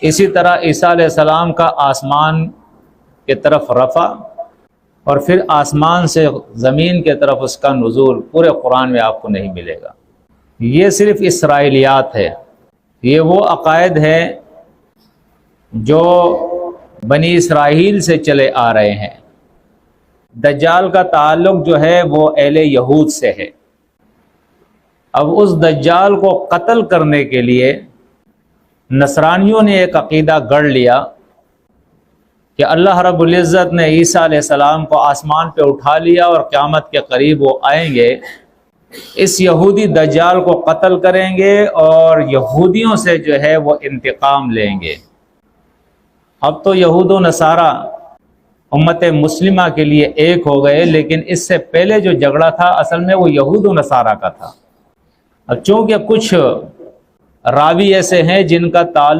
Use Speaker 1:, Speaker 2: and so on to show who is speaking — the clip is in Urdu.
Speaker 1: اسی طرح عیسیٰ علیہ السلام کا آسمان کی طرف رفع اور پھر آسمان سے زمین کی طرف اس کا نزول پورے قرآن میں آپ کو نہیں ملے گا۔ یہ صرف اسرائیلیات ہے، یہ وہ عقائد ہیں جو بنی اسرائیل سے چلے آ رہے ہیں۔ دجال کا تعلق جو ہے وہ اہل یہود سے ہے۔ اب اس دجال کو قتل کرنے کے لیے نصرانیوں نے ایک عقیدہ گڑھ لیا کہ اللہ رب العزت نے عیسیٰ علیہ السلام کو آسمان پہ اٹھا لیا اور قیامت کے قریب وہ آئیں گے، اس یہودی دجال کو قتل کریں گے اور یہودیوں سے جو ہے وہ انتقام لیں گے۔ اب تو یہود و نصارہ امت مسلمہ کے لیے ایک ہو گئے، لیکن اس سے پہلے جو جھگڑا تھا اصل میں وہ یہود و نصارہ کا تھا۔ اب چونکہ کچھ راوی ایسے ہیں جن کا تعلق